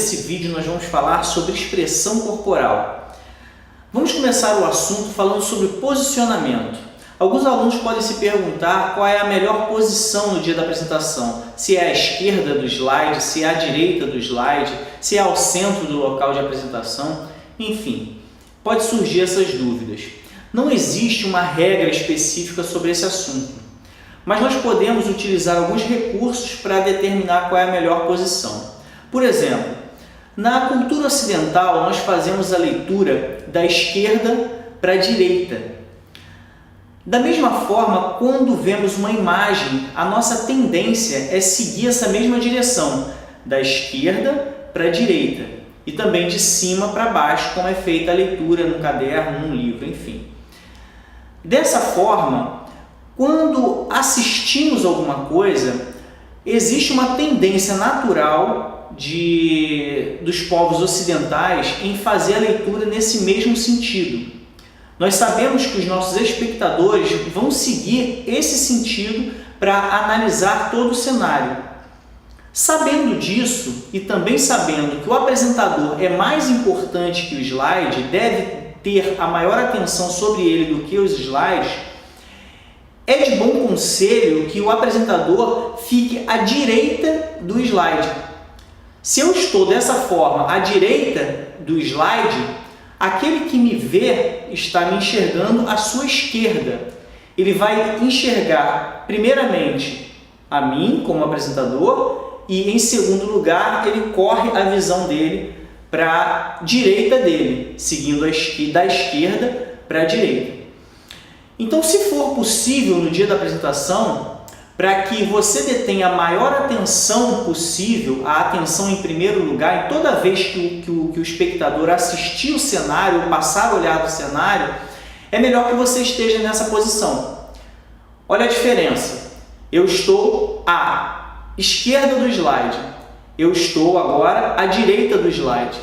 desse vídeo nós vamos falar sobre expressão corporal. Vamos começar o assunto falando sobre posicionamento. Alguns alunos podem se perguntar qual é a melhor posição no dia da apresentação. Se é à esquerda do slide, se é à direita do slide, se é ao centro do local de apresentação, enfim, pode surgir essas dúvidas. Não existe uma regra específica sobre esse assunto, mas nós podemos utilizar alguns recursos para determinar qual é a melhor posição. Por exemplo, na cultura ocidental nós fazemos a leitura da esquerda para a direita. Da mesma forma, quando vemos uma imagem, a nossa tendência é seguir essa mesma direção, da esquerda para a direita, e também de cima para baixo, como é feita a leitura no caderno, num livro, enfim. Dessa forma, quando assistimos alguma coisa, existe uma tendência natural dos povos ocidentais em fazer a leitura nesse mesmo sentido. Nós sabemos que os nossos espectadores vão seguir esse sentido para analisar todo o cenário. Sabendo disso e também sabendo que o apresentador é mais importante que o slide, deve ter a maior atenção sobre ele do que os slides, é de bom conselho que o apresentador fique à direita do slide. Se eu estou dessa forma à direita do slide, aquele que me vê está me enxergando à sua esquerda. Ele vai enxergar, primeiramente, a mim como apresentador e, em segundo lugar, ele corre a visão dele para a direita dele, seguindo da esquerda para a direita. Então, se for possível no dia da apresentação, para que você detenha a maior atenção possível, a atenção em primeiro lugar, e toda vez que o espectador assistir o cenário, ou passar a olhar do cenário, é melhor que você esteja nessa posição. Olha a diferença. Eu estou à esquerda do slide. Eu estou agora à direita do slide.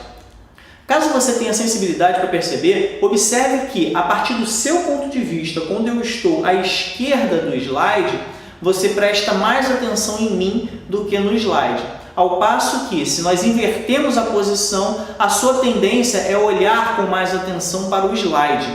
Caso você tenha sensibilidade para perceber, observe que, a partir do seu ponto de vista, quando eu estou à esquerda do slide, você presta mais atenção em mim do que no slide. Ao passo que, se nós invertermos a posição, a sua tendência é olhar com mais atenção para o slide.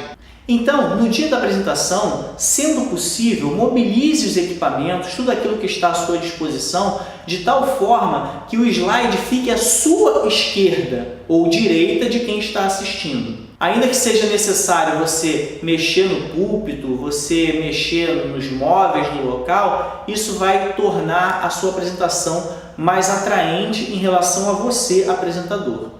Então, no dia da apresentação, sendo possível, mobilize os equipamentos, tudo aquilo que está à sua disposição, de tal forma que o slide fique à sua esquerda ou direita de quem está assistindo. Ainda que seja necessário você mexer no púlpito, você mexer nos móveis do local, isso vai tornar a sua apresentação mais atraente em relação a você, apresentador.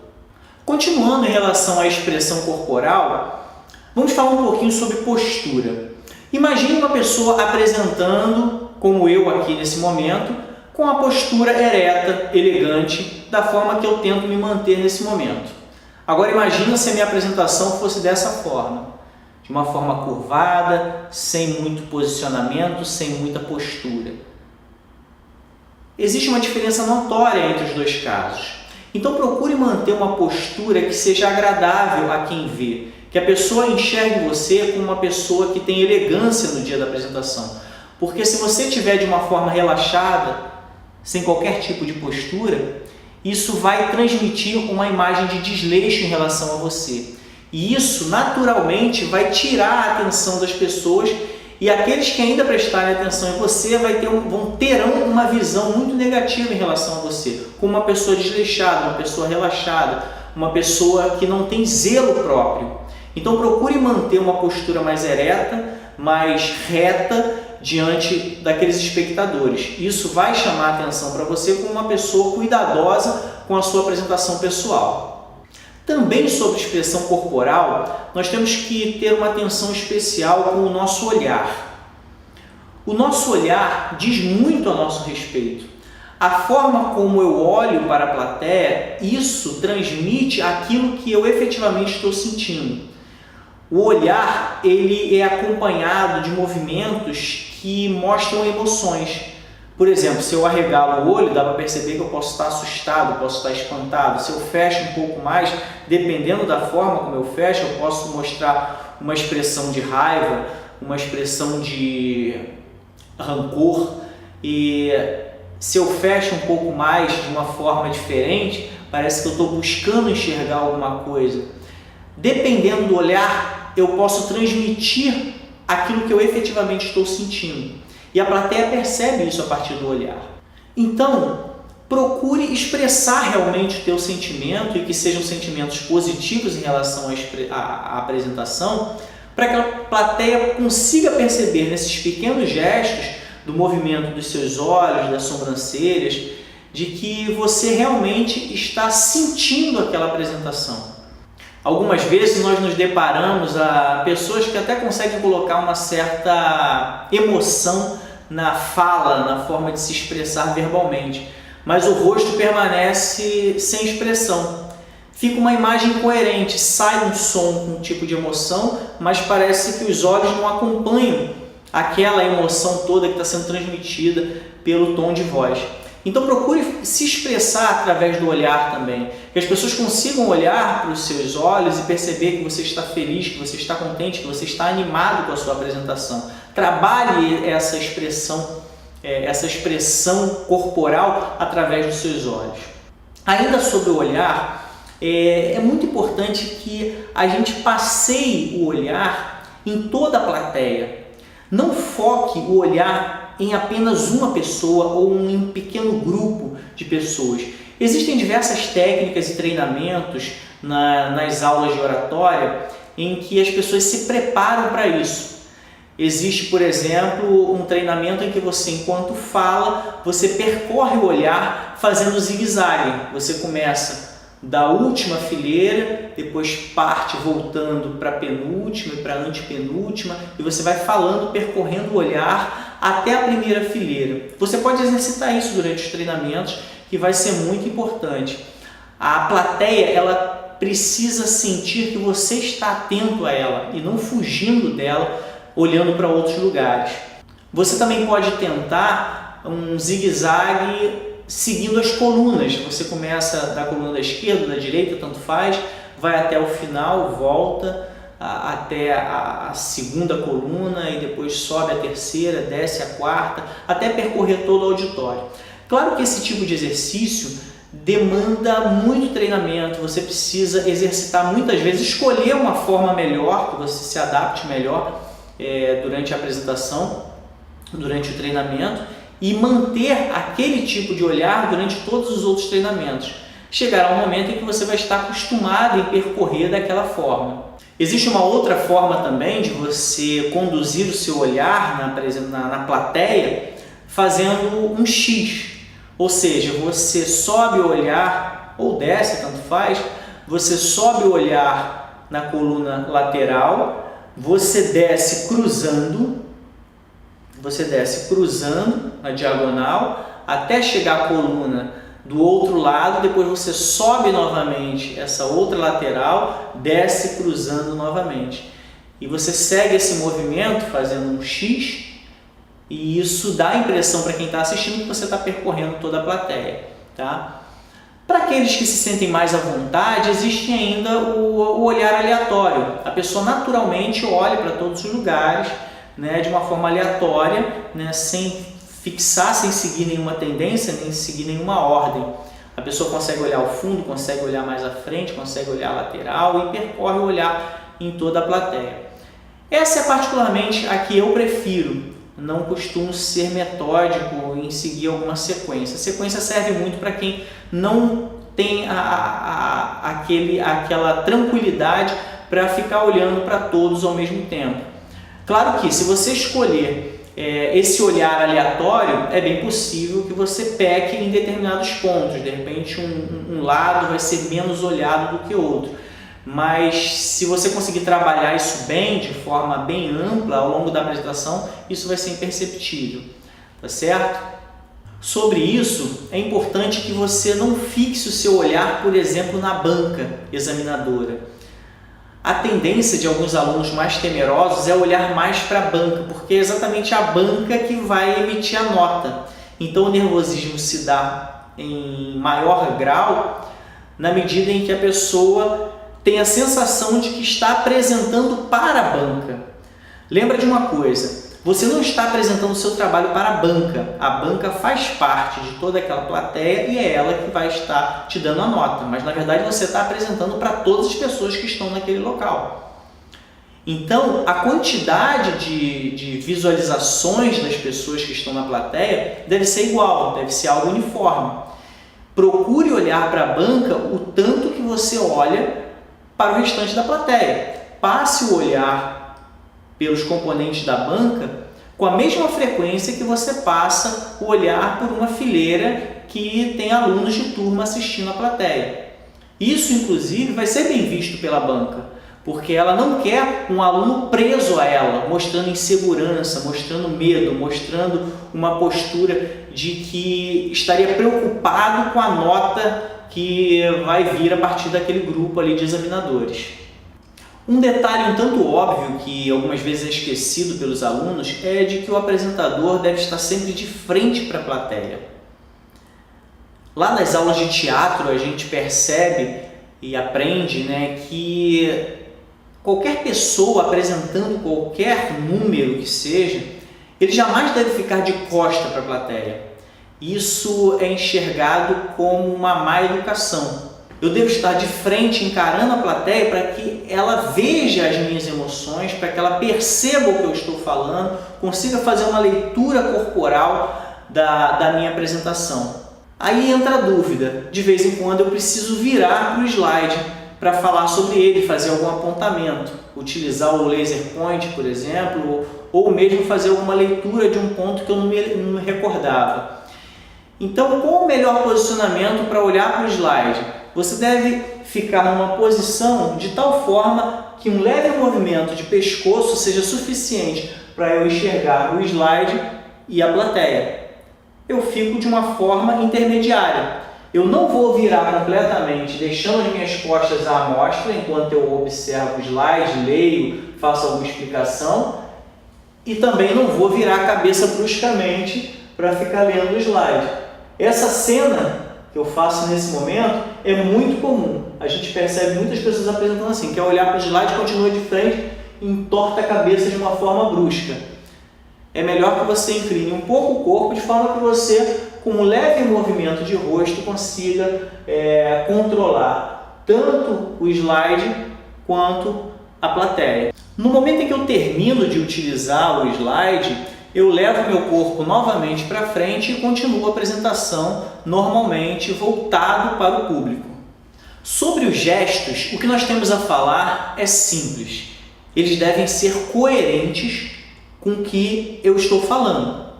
Continuando em relação à expressão corporal, vamos falar um pouquinho sobre postura. Imagine uma pessoa apresentando, como eu aqui nesse momento, com a postura ereta, elegante, da forma que eu tento me manter nesse momento. Agora imagina se a minha apresentação fosse dessa forma, de uma forma curvada, sem muito posicionamento, sem muita postura. Existe uma diferença notória entre os dois casos. Então procure manter uma postura que seja agradável a quem vê, que a pessoa enxergue você como uma pessoa que tem elegância no dia da apresentação. Porque se você estiver de uma forma relaxada, sem qualquer tipo de postura, isso vai transmitir uma imagem de desleixo em relação a você. E isso, naturalmente, vai tirar a atenção das pessoas e aqueles que ainda prestarem atenção em você terão uma visão muito negativa em relação a você, como uma pessoa desleixada, uma pessoa relaxada, uma pessoa que não tem zelo próprio. Então procure manter uma postura mais ereta, mais reta, diante daqueles espectadores. Isso vai chamar a atenção para você como uma pessoa cuidadosa com a sua apresentação pessoal. Também sobre expressão corporal, nós temos que ter uma atenção especial com o nosso olhar. O nosso olhar diz muito a nosso respeito. A forma como eu olho para a plateia, isso transmite aquilo que eu efetivamente estou sentindo. O olhar, ele é acompanhado de movimentos que mostram emoções. Por exemplo, se eu arregalo o olho, dá para perceber que eu posso estar assustado, posso estar espantado. Se eu fecho um pouco mais, dependendo da forma como eu fecho, eu posso mostrar uma expressão de raiva, uma expressão de rancor. E se eu fecho um pouco mais de uma forma diferente, parece que eu estou buscando enxergar alguma coisa. Dependendo do olhar, eu posso transmitir aquilo que eu efetivamente estou sentindo. E a plateia percebe isso a partir do olhar. Então, procure expressar realmente o teu sentimento e que sejam sentimentos positivos em relação à apresentação, para que a plateia consiga perceber nesses pequenos gestos do movimento dos seus olhos, das sobrancelhas, de que você realmente está sentindo aquela apresentação. Algumas vezes nós nos deparamos a pessoas que até conseguem colocar uma certa emoção na fala, na forma de se expressar verbalmente, mas o rosto permanece sem expressão. Fica uma imagem incoerente, sai um som com um tipo de emoção, mas parece que os olhos não acompanham aquela emoção toda que está sendo transmitida pelo tom de voz. Então procure se expressar através do olhar também, que as pessoas consigam olhar para os seus olhos e perceber que você está feliz, que você está contente, que você está animado com a sua apresentação. Trabalhe essa expressão corporal através dos seus olhos. Ainda sobre o olhar, é muito importante que a gente passeie o olhar em toda a plateia. Não foque o olhar em apenas uma pessoa ou em um pequeno grupo de pessoas. Existem diversas técnicas e treinamentos nas aulas de oratória em que as pessoas se preparam para isso. Existe, por exemplo, um treinamento em que você, enquanto fala, você percorre o olhar fazendo zigue-zague. Você começa da última fileira, depois parte voltando para a penúltima e para a antepenúltima, e você vai falando, percorrendo o olhar até a primeira fileira. Você pode exercitar isso durante os treinamentos, que vai ser muito importante. A plateia, ela precisa sentir que você está atento a ela e não fugindo dela, olhando para outros lugares. Você também pode tentar um zigue-zague seguindo as colunas. Você começa da coluna da esquerda, da direita, tanto faz, vai até o final, volta até a segunda coluna e depois sobe a terceira, desce a quarta, até percorrer todo o auditório. Claro que esse tipo de exercício demanda muito treinamento, você precisa exercitar muitas vezes, escolher uma forma melhor, que você se adapte melhor durante a apresentação, durante o treinamento, e manter aquele tipo de olhar durante todos os outros treinamentos. Chegará um momento em que você vai estar acostumado em percorrer daquela forma. Existe uma outra forma também de você conduzir o seu olhar na plateia fazendo um X. Ou seja, você sobe o olhar, ou desce, tanto faz, você sobe o olhar na coluna lateral, você desce cruzando na diagonal até chegar à coluna do outro lado, depois você sobe novamente essa outra lateral, desce cruzando novamente. E você segue esse movimento fazendo um X, e isso dá a impressão para quem está assistindo que você está percorrendo toda a plateia. Tá? Para aqueles que se sentem mais à vontade, existe ainda o olhar aleatório. A pessoa naturalmente olha para todos os lugares, de uma forma aleatória, sem fixar, sem seguir nenhuma tendência, nem seguir nenhuma ordem. A pessoa consegue olhar ao fundo, consegue olhar mais à frente, consegue olhar lateral e percorre o olhar em toda a plateia. Essa é particularmente a que eu prefiro. Não costumo ser metódico em seguir alguma sequência. A sequência serve muito para quem não tem aquela tranquilidade para ficar olhando para todos ao mesmo tempo. Claro que se você escolher esse olhar aleatório, é bem possível que você peque em determinados pontos. De repente um lado vai ser menos olhado do que outro. Mas se você conseguir trabalhar isso bem, de forma bem ampla ao longo da apresentação, isso vai ser imperceptível, tá certo? Sobre isso, é importante que você não fixe o seu olhar, por exemplo, na banca examinadora. A tendência de alguns alunos mais temerosos é olhar mais para a banca, porque é exatamente a banca que vai emitir a nota. Então o nervosismo se dá em maior grau na medida em que a pessoa tem a sensação de que está apresentando para a banca. Lembra de uma coisa, você não está apresentando o seu trabalho para a banca faz parte de toda aquela plateia e é ela que vai estar te dando a nota, mas na verdade você está apresentando para todas as pessoas que estão naquele local. Então, a quantidade de visualizações das pessoas que estão na plateia deve ser igual, deve ser algo uniforme. Procure olhar para a banca o tanto que você olha para o restante da plateia. Passe o olhar pelos componentes da banca com a mesma frequência que você passa o olhar por uma fileira que tem alunos de turma assistindo a plateia. Isso, inclusive, vai ser bem visto pela banca, porque ela não quer um aluno preso a ela, mostrando insegurança, mostrando medo, mostrando uma postura de que estaria preocupado com a nota que vai vir a partir daquele grupo ali de examinadores. Um detalhe um tanto óbvio que algumas vezes é esquecido pelos alunos é de que o apresentador deve estar sempre de frente para a plateia. Lá nas aulas de teatro a gente percebe e aprende, que qualquer pessoa apresentando qualquer número que seja, ele jamais deve ficar de costa para a plateia. Isso é enxergado como uma má educação. Eu devo estar de frente encarando a plateia para que ela veja as minhas emoções, para que ela perceba o que eu estou falando, consiga fazer uma leitura corporal da minha apresentação. Aí entra a dúvida, de vez em quando eu preciso virar para o slide para falar sobre ele, fazer algum apontamento, utilizar o laser point, por exemplo, ou mesmo fazer alguma leitura de um ponto que eu não me recordava. Então, qual o melhor posicionamento para olhar para o slide? Você deve ficar numa posição de tal forma que um leve movimento de pescoço seja suficiente para eu enxergar o slide e a plateia. Eu fico de uma forma intermediária. Eu não vou virar completamente, deixando as minhas costas à amostra enquanto eu observo o slide, leio, faço alguma explicação, e também não vou virar a cabeça bruscamente para ficar lendo o slide. Essa cena que eu faço nesse momento é muito comum. A gente percebe muitas pessoas apresentando assim, quer olhar para o slide, continua de frente e entorta a cabeça de uma forma brusca. É melhor que você incline um pouco o corpo de forma que você, com um leve movimento de rosto, consiga controlar tanto o slide quanto a plateia. No momento em que eu termino de utilizar o slide, eu levo meu corpo novamente para frente e continuo a apresentação normalmente voltado para o público. Sobre os gestos, o que nós temos a falar é simples. Eles devem ser coerentes com o que eu estou falando.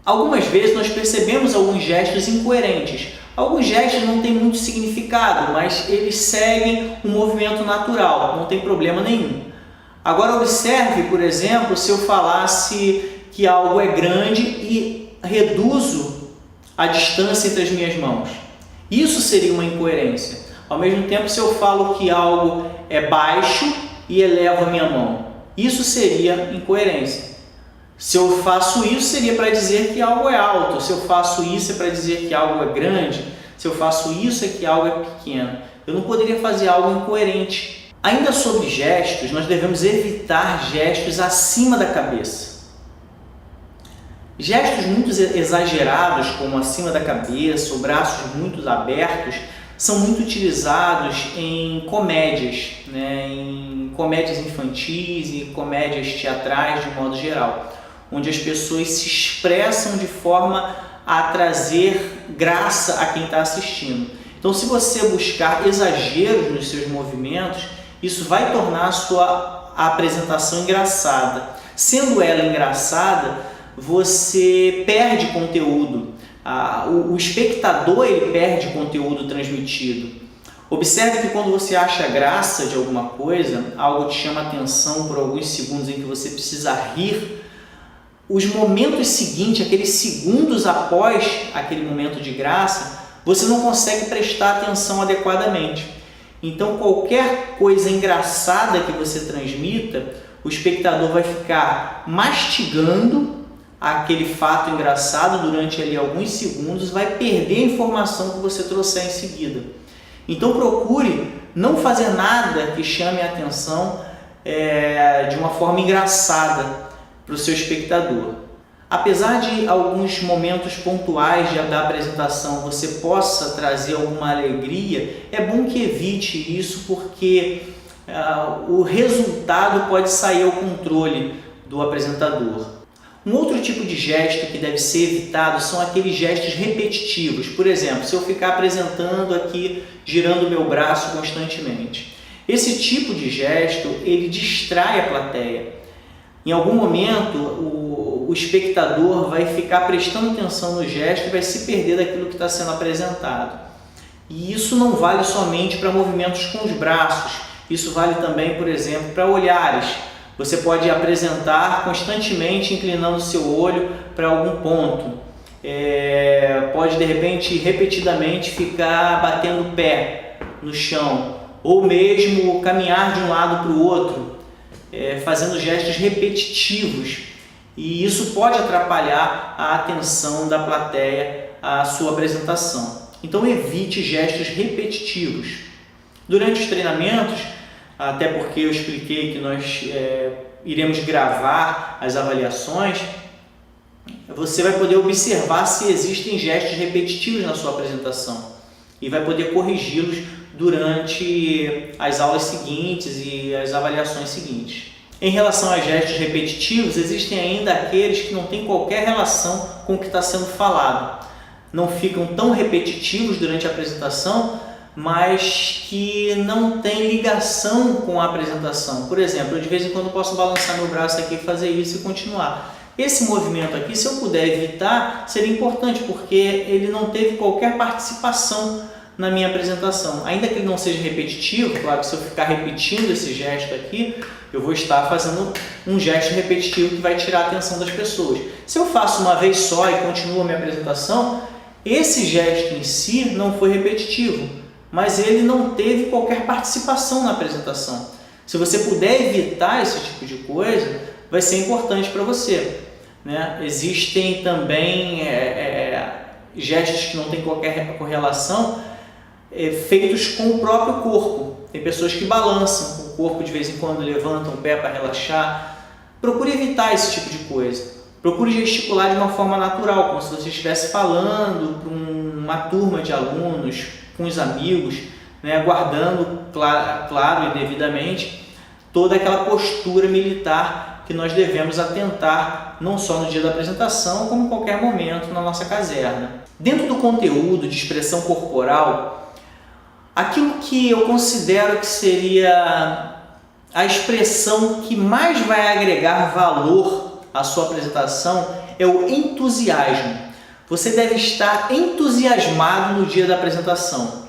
Algumas vezes nós percebemos alguns gestos incoerentes. Alguns gestos não têm muito significado, mas eles seguem um movimento natural, não tem problema nenhum. Agora observe, por exemplo, se eu falasse que algo é grande e reduzo a distância entre as minhas mãos. Isso seria uma incoerência. Ao mesmo tempo, se eu falo que algo é baixo e elevo a minha mão, isso seria incoerência. Se eu faço isso, seria para dizer que algo é alto. Se eu faço isso, é para dizer que algo é grande. Se eu faço isso, é que algo é pequeno. Eu não poderia fazer algo incoerente. Ainda sobre gestos, nós devemos evitar gestos acima da cabeça. Gestos muito exagerados, como acima da cabeça ou braços muito abertos, são muito utilizados em comédias, em comédias infantis e comédias teatrais de modo geral, onde as pessoas se expressam de forma a trazer graça a quem está assistindo. Então, se você buscar exageros nos seus movimentos, isso vai tornar a sua apresentação engraçada. Sendo ela engraçada, você perde conteúdo. O espectador ele perde conteúdo transmitido. Observe que quando você acha graça de alguma coisa, algo te chama atenção por alguns segundos em que você precisa rir, os momentos seguintes, aqueles segundos após aquele momento de graça, você não consegue prestar atenção adequadamente. Então, qualquer coisa engraçada que você transmita, o espectador vai ficar mastigando aquele fato engraçado durante ali alguns segundos, vai perder a informação que você trouxer em seguida. Então, procure não fazer nada que chame a atenção de uma forma engraçada. para o seu espectador. Apesar de alguns momentos pontuais da apresentação você possa trazer alguma alegria, é bom que evite isso porque o resultado pode sair ao controle do apresentador. Um outro tipo de gesto que deve ser evitado são aqueles gestos repetitivos. Por exemplo, se eu ficar apresentando aqui, girando o meu braço constantemente. Esse tipo de gesto, ele distrai a plateia. Em algum momento, o espectador vai ficar prestando atenção no gesto e vai se perder daquilo que está sendo apresentado. E isso não vale somente para movimentos com os braços, isso vale também, por exemplo, para olhares. Você pode apresentar constantemente inclinando o seu olho para algum ponto. Pode, de repente, repetidamente ficar batendo o pé no chão, ou mesmo caminhar de um lado para o outro, fazendo gestos repetitivos. E isso pode atrapalhar a atenção da plateia à sua apresentação. Então evite gestos repetitivos. Durante os treinamentos, até porque eu expliquei que nós iremos gravar as avaliações, você vai poder observar se existem gestos repetitivos na sua apresentação e vai poder corrigi-los durante as aulas seguintes e as avaliações seguintes. Em relação a gestos repetitivos, existem ainda aqueles que não têm qualquer relação com o que está sendo falado. Não ficam tão repetitivos durante a apresentação, mas que não têm ligação com a apresentação. Por exemplo, eu de vez em quando posso balançar meu braço aqui, fazer isso e continuar. Esse movimento aqui, se eu puder evitar, seria importante, porque ele não teve qualquer participação na minha apresentação. Ainda que ele não seja repetitivo, claro que se eu ficar repetindo esse gesto aqui, eu vou estar fazendo um gesto repetitivo que vai tirar a atenção das pessoas. Se eu faço uma vez só e continuo a minha apresentação, esse gesto em si não foi repetitivo, mas ele não teve qualquer participação na apresentação. Se você puder evitar esse tipo de coisa, vai ser importante para você, né? Existem também gestos que não têm qualquer correlação, feitos com o próprio corpo. Tem pessoas que balançam o corpo de vez em quando, levantam o pé para relaxar. Procure evitar esse tipo de coisa. Procure gesticular de uma forma natural, como se você estivesse falando para uma turma de alunos, com os amigos, né, guardando, claro e devidamente, toda aquela postura militar que nós devemos atentar, não só no dia da apresentação, como em qualquer momento na nossa caserna. Dentro do conteúdo de expressão corporal, aquilo que eu considero que seria a expressão que mais vai agregar valor à sua apresentação é o entusiasmo. Você deve estar entusiasmado no dia da apresentação.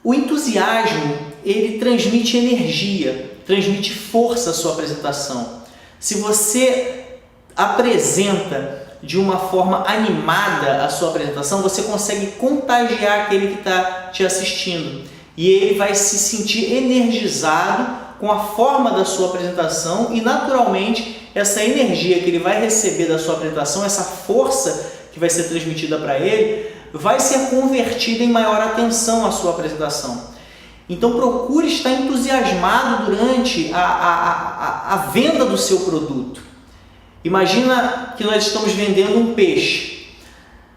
O entusiasmo, ele transmite energia, transmite força à sua apresentação. Se você apresenta de uma forma animada a sua apresentação, você consegue contagiar aquele que está te assistindo. E ele vai se sentir energizado com a forma da sua apresentação e, naturalmente, essa energia que ele vai receber da sua apresentação, essa força que vai ser transmitida para ele, vai ser convertida em maior atenção à sua apresentação. Então procure estar entusiasmado durante a venda do seu produto. Imagina que nós estamos vendendo um peixe.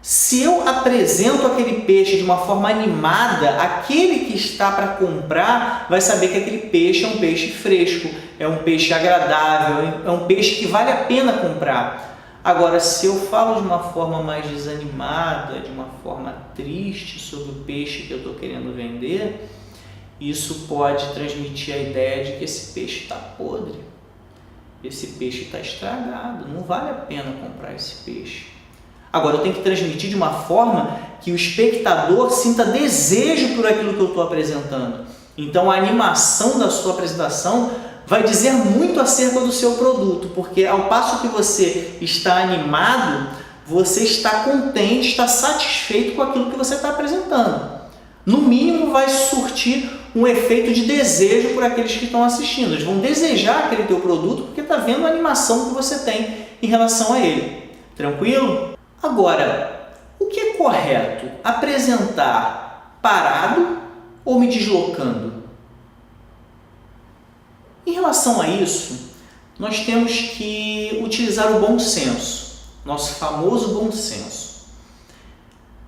Se eu apresento aquele peixe de uma forma animada, aquele que está para comprar vai saber que aquele peixe é um peixe fresco, é um peixe agradável, é um peixe que vale a pena comprar. Agora, se eu falo de uma forma mais desanimada, de uma forma triste sobre o peixe que eu estou querendo vender, isso pode transmitir a ideia de que esse peixe está podre, esse peixe está estragado, não vale a pena comprar esse peixe. Agora, eu tenho que transmitir de uma forma que o espectador sinta desejo por aquilo que eu estou apresentando. Então, a animação da sua apresentação vai dizer muito acerca do seu produto, porque ao passo que você está animado, você está contente, está satisfeito com aquilo que você está apresentando. No mínimo, vai surtir um efeito de desejo por aqueles que estão assistindo. Eles vão desejar aquele teu produto porque está vendo a animação que você tem em relação a ele. Tranquilo? Agora, o que é correto? Apresentar parado ou me deslocando? Em relação a isso, nós temos que utilizar o bom senso, nosso famoso bom senso.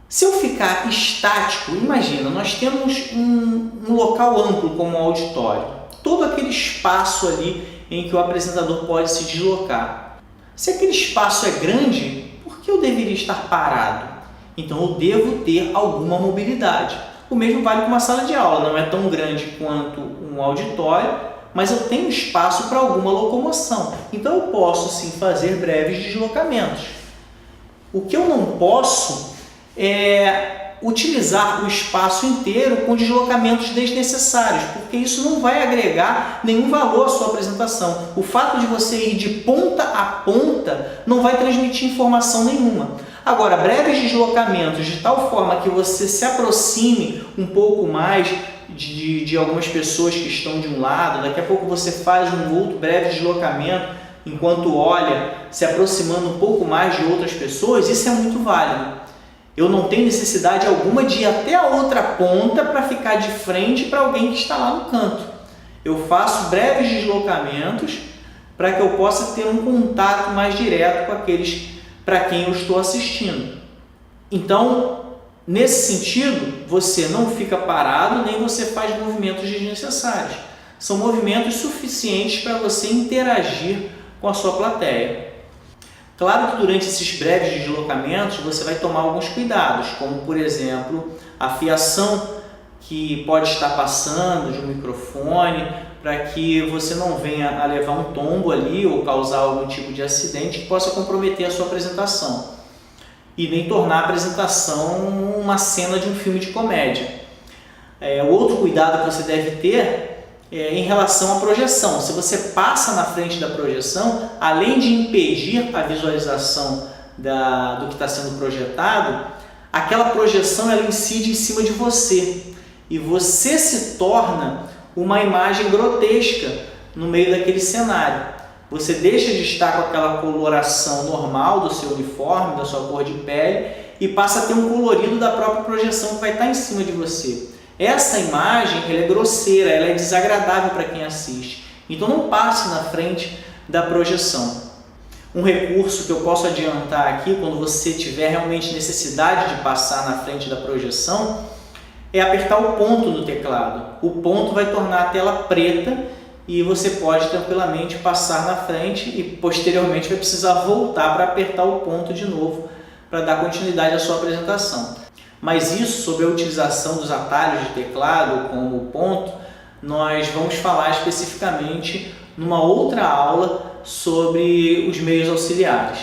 Se eu ficar estático, imagina, nós temos um local amplo como um auditório, todo aquele espaço ali em que o apresentador pode se deslocar. Se aquele espaço é grande, por que eu deveria estar parado? Então eu devo ter alguma mobilidade. O mesmo vale com uma sala de aula, não é tão grande quanto um auditório, mas eu tenho espaço para alguma locomoção. Então eu posso sim fazer breves deslocamentos. O que eu não posso é utilizar o espaço inteiro com deslocamentos desnecessários, porque isso não vai agregar nenhum valor à sua apresentação. O fato de você ir de ponta a ponta não vai transmitir informação nenhuma. Agora, breves deslocamentos de tal forma que você se aproxime um pouco mais de algumas pessoas que estão de um lado, daqui a pouco você faz um outro breve deslocamento enquanto olha, se aproximando um pouco mais de outras pessoas, isso é muito válido. Eu não tenho necessidade alguma de ir até a outra ponta para ficar de frente para alguém que está lá no canto. Eu faço breves deslocamentos para que eu possa ter um contato mais direto com aqueles para quem eu estou assistindo. Então, nesse sentido, você não fica parado, nem você faz movimentos desnecessários. São movimentos suficientes para você interagir com a sua plateia. Claro que durante esses breves deslocamentos você vai tomar alguns cuidados, como por exemplo, a fiação que pode estar passando de um microfone, para que você não venha a levar um tombo ali ou causar algum tipo de acidente que possa comprometer a sua apresentação e nem tornar a apresentação uma cena de um filme de comédia. O outro cuidado que você deve ter é em relação à projeção. Se você passa na frente da projeção, além de impedir a visualização do que está sendo projetado, aquela projeção ela incide em cima de você e você se torna uma imagem grotesca no meio daquele cenário. Você deixa de estar com aquela coloração normal do seu uniforme, da sua cor de pele e passa a ter um colorido da própria projeção que vai estar em cima de você. Essa imagem ela é grosseira, ela é desagradável para quem assiste. Então não passe na frente da projeção. Um recurso que eu posso adiantar aqui, quando você tiver realmente necessidade de passar na frente da projeção, é apertar o ponto no teclado. O ponto vai tornar a tela preta e você pode tranquilamente passar na frente e posteriormente vai precisar voltar para apertar o ponto de novo para dar continuidade à sua apresentação. Mas isso, sobre a utilização dos atalhos de teclado como o ponto, nós vamos falar especificamente numa outra aula sobre os meios auxiliares.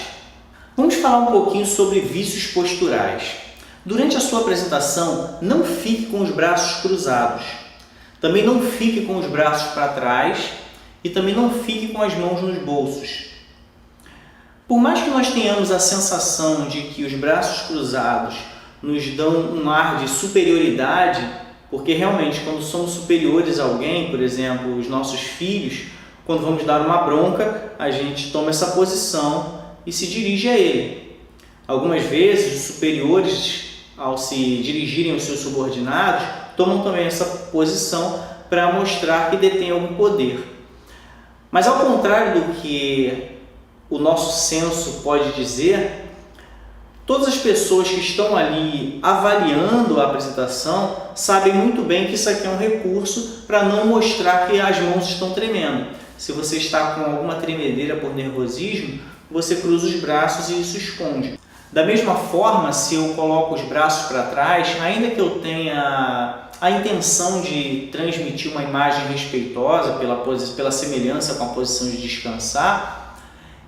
Vamos falar um pouquinho sobre vícios posturais. Durante a sua apresentação, não fique com os braços cruzados. Também não fique com os braços para trás e também não fique com as mãos nos bolsos. Por mais que nós tenhamos a sensação de que os braços cruzados nos dão um ar de superioridade, porque realmente quando somos superiores a alguém, por exemplo, os nossos filhos, quando vamos dar uma bronca, a gente toma essa posição e se dirige a ele. Algumas vezes os superiores, ao se dirigirem aos seus subordinados, tomam também essa posição para mostrar que detêm algum poder. Mas ao contrário do que o nosso senso pode dizer, todas as pessoas que estão ali avaliando a apresentação sabem muito bem que isso aqui é um recurso para não mostrar que as mãos estão tremendo. Se você está com alguma tremedeira por nervosismo, você cruza os braços e isso esconde. Da mesma forma, se eu coloco os braços para trás, ainda que eu tenha a intenção de transmitir uma imagem respeitosa pela semelhança com a posição de descansar,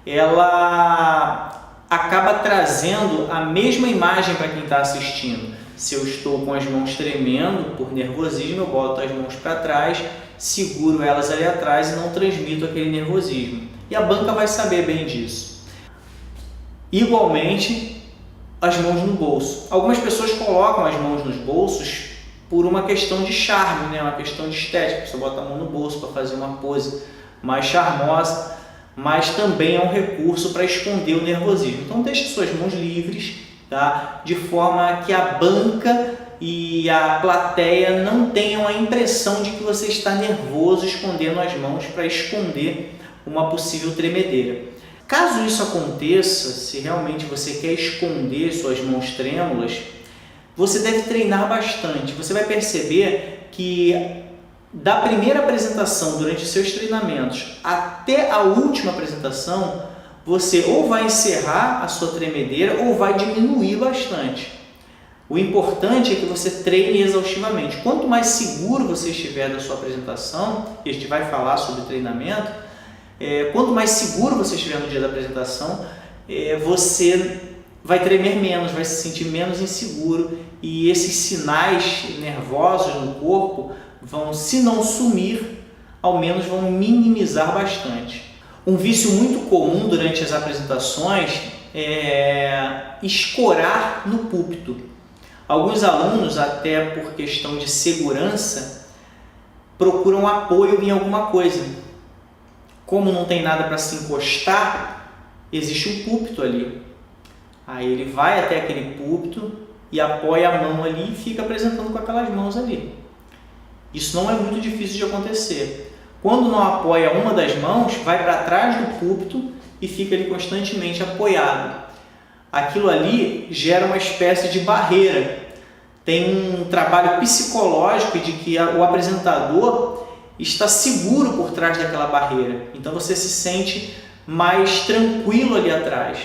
ela acaba trazendo a mesma imagem para quem está assistindo. Se eu estou com as mãos tremendo por nervosismo, eu boto as mãos para trás, seguro elas ali atrás e não transmito aquele nervosismo. E a banca vai saber bem disso. Igualmente, as mãos no bolso. Algumas pessoas colocam as mãos nos bolsos por uma questão de charme, né? Uma questão de estética. Você bota a mão no bolso para fazer uma pose mais charmosa, mas também é um recurso para esconder o nervosismo. Então deixe suas mãos livres, tá? De forma que a banca e a plateia não tenham a impressão de que você está nervoso escondendo as mãos para esconder uma possível tremedeira. Caso isso aconteça, se realmente você quer esconder suas mãos trêmulas, você deve treinar bastante. Você vai perceber que da primeira apresentação, durante os seus treinamentos, até a última apresentação, você ou vai encerrar a sua tremedeira ou vai diminuir bastante. O importante é que você treine exaustivamente. Quanto mais seguro você estiver da sua apresentação, e a gente vai falar sobre treinamento, quanto mais seguro você estiver no dia da apresentação, você vai tremer menos, vai se sentir menos inseguro, e esses sinais nervosos no corpo vão, se não sumir, ao menos vão minimizar bastante. Um vício muito comum durante as apresentações é escorar no púlpito. Alguns alunos, até por questão de segurança, procuram apoio em alguma coisa. Como não tem nada para se encostar, existe um púlpito ali. Aí ele vai até aquele púlpito e apoia a mão ali e fica apresentando com aquelas mãos ali. Isso não é muito difícil de acontecer. Quando não apoia uma das mãos, vai para trás do púlpito e fica ali constantemente apoiado. Aquilo ali gera uma espécie de barreira. Tem um trabalho psicológico de que o apresentador está seguro por trás daquela barreira. Então você se sente mais tranquilo ali atrás.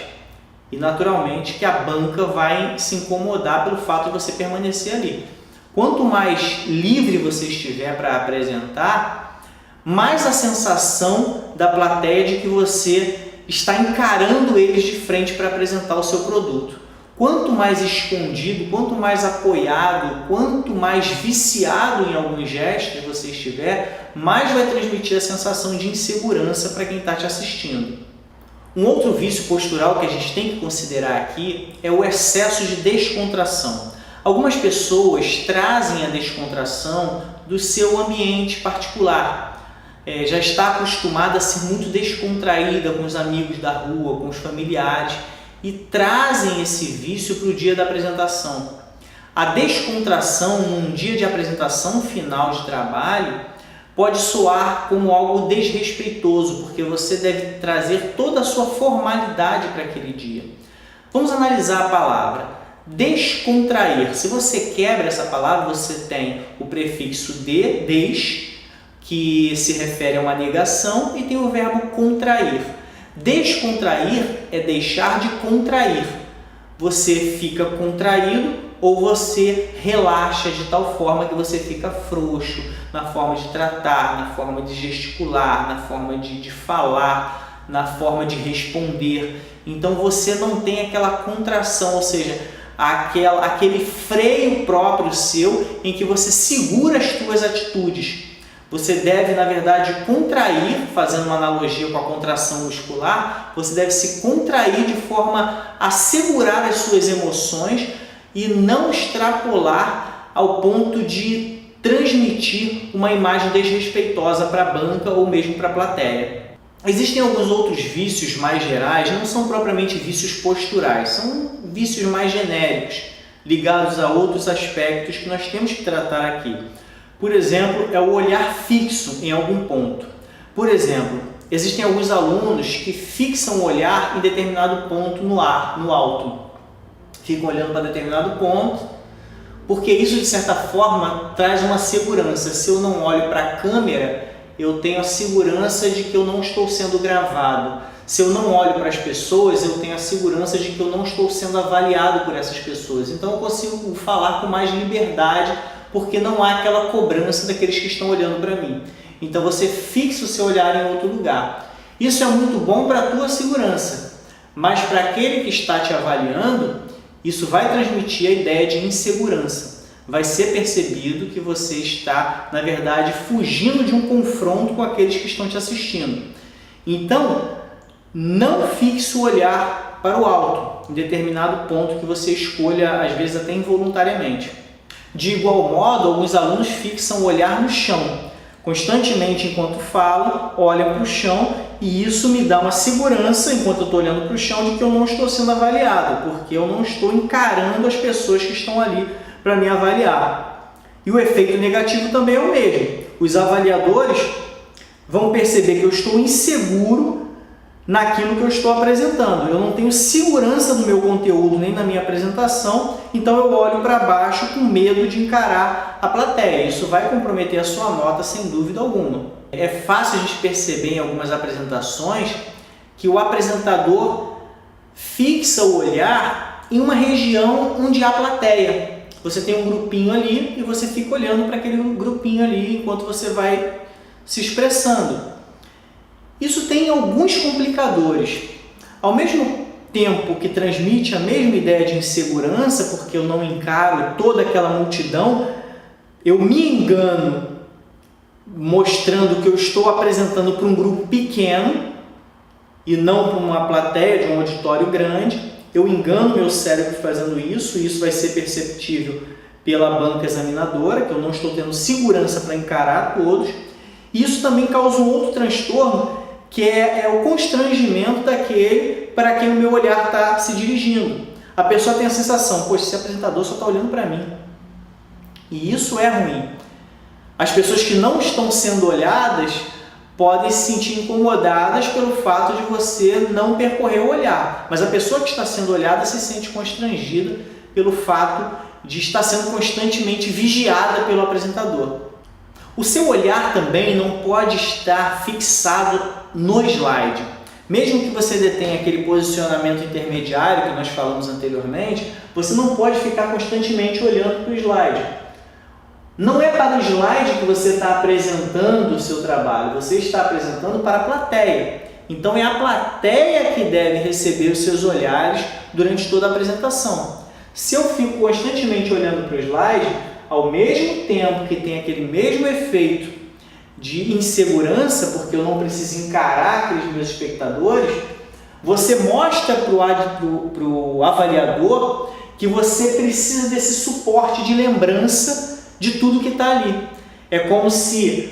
E naturalmente que a banca vai se incomodar pelo fato de você permanecer ali. Quanto mais livre você estiver para apresentar, mais a sensação da plateia de que você está encarando eles de frente para apresentar o seu produto. Quanto mais escondido, quanto mais apoiado, quanto mais viciado em alguns gestos você estiver, mais vai transmitir a sensação de insegurança para quem está te assistindo. Um outro vício postural que a gente tem que considerar aqui é o excesso de descontração. Algumas pessoas trazem a descontração do seu ambiente particular. Já está acostumada a ser muito descontraída com os amigos da rua, com os familiares, e trazem esse vício para o dia da apresentação. A descontração num dia de apresentação final de trabalho pode soar como algo desrespeitoso, porque você deve trazer toda a sua formalidade para aquele dia. Vamos analisar a palavra. Descontrair. Se você quebra essa palavra, você tem o prefixo de, des, que se refere a uma negação, e tem o verbo contrair. Descontrair é deixar de contrair. Você fica contraído ou você relaxa de tal forma que você fica frouxo na forma de tratar, na forma de gesticular, na forma de falar, na forma de responder. Então você não tem aquela contração, ou seja, aquele freio próprio seu em que você segura as suas atitudes. Você deve, na verdade, contrair, fazendo uma analogia com a contração muscular, você deve se contrair de forma a segurar as suas emoções e não extrapolar ao ponto de transmitir uma imagem desrespeitosa para a banca ou mesmo para a plateia. Existem alguns outros vícios mais gerais, não são propriamente vícios posturais, são vícios mais genéricos, ligados a outros aspectos que nós temos que tratar aqui. Por exemplo, é o olhar fixo em algum ponto. Por exemplo, existem alguns alunos que fixam o olhar em determinado ponto no alto. Ficam olhando para determinado ponto, porque isso de certa forma traz uma segurança. Se eu não olho para a câmera, eu tenho a segurança de que eu não estou sendo gravado. Se eu não olho para as pessoas, eu tenho a segurança de que eu não estou sendo avaliado por essas pessoas. Então eu consigo falar com mais liberdade, porque não há aquela cobrança daqueles que estão olhando para mim. Então você fixa o seu olhar em outro lugar. Isso é muito bom para a tua segurança, mas para aquele que está te avaliando, isso vai transmitir a ideia de insegurança. Vai ser percebido que você está, na verdade, fugindo de um confronto com aqueles que estão te assistindo. Então, não fixe o olhar para o alto, em determinado ponto que você escolha, às vezes até involuntariamente. De igual modo, alguns alunos fixam o olhar no chão. Constantemente, enquanto falam, olham para o chão, e isso me dá uma segurança, enquanto eu estou olhando para o chão, de que eu não estou sendo avaliado, porque eu não estou encarando as pessoas que estão ali para me avaliar. E o efeito negativo também é o mesmo. Os avaliadores vão perceber que eu estou inseguro naquilo que eu estou apresentando. Eu não tenho segurança no meu conteúdo nem na minha apresentação, então eu olho para baixo com medo de encarar a plateia. Isso vai comprometer a sua nota sem dúvida alguma. É fácil a gente perceber em algumas apresentações que o apresentador fixa o olhar em uma região onde há plateia. Você tem um grupinho ali e você fica olhando para aquele grupinho ali enquanto você vai se expressando. Isso tem alguns complicadores. Ao mesmo tempo que transmite a mesma ideia de insegurança, porque eu não encaro toda aquela multidão, eu me engano mostrando que eu estou apresentando para um grupo pequeno e não para uma plateia de um auditório grande. Eu engano meu cérebro fazendo isso, e isso vai ser perceptível pela banca examinadora, que eu não estou tendo segurança para encarar todos. Isso também causa um outro transtorno, que é o constrangimento daquele para quem o meu olhar está se dirigindo. A pessoa tem a sensação, poxa, esse apresentador só está olhando para mim. E isso é ruim. As pessoas que não estão sendo olhadas podem se sentir incomodadas pelo fato de você não percorrer o olhar. Mas a pessoa que está sendo olhada se sente constrangida pelo fato de estar sendo constantemente vigiada pelo apresentador. O seu olhar também não pode estar fixado no slide. Mesmo que você detenha aquele posicionamento intermediário que nós falamos anteriormente, você não pode ficar constantemente olhando para o slide. Não é para o slide que você está apresentando o seu trabalho, você está apresentando para a plateia. Então é a plateia que deve receber os seus olhares durante toda a apresentação. Se eu fico constantemente olhando para o slide, ao mesmo tempo que tem aquele mesmo efeito de insegurança, porque eu não preciso encarar aqueles meus espectadores, você mostra para o avaliador que você precisa desse suporte de lembrança de tudo que está ali. É como se,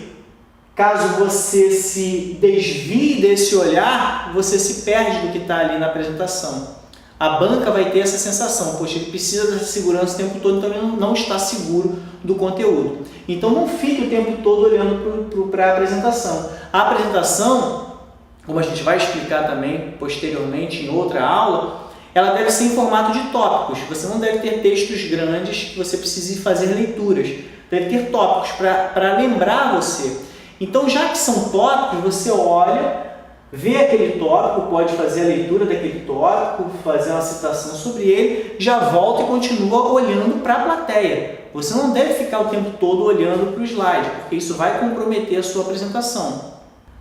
caso você se desvie desse olhar, você se perde do que está ali na apresentação. A banca vai ter essa sensação, poxa, ele precisa dessa segurança o tempo todo, então ele não está seguro do conteúdo. Então não fique o tempo todo olhando para a apresentação. A apresentação, como a gente vai explicar também posteriormente em outra aula, ela deve ser em formato de tópicos. Você não deve ter textos grandes que você precise fazer leituras. Deve ter tópicos para lembrar você. Então, já que são tópicos, você olha, vê aquele tópico, pode fazer a leitura daquele tópico, fazer uma citação sobre ele, já volta e continua olhando para a plateia. Você não deve ficar o tempo todo olhando para o slide, porque isso vai comprometer a sua apresentação.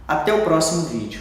Até o próximo vídeo.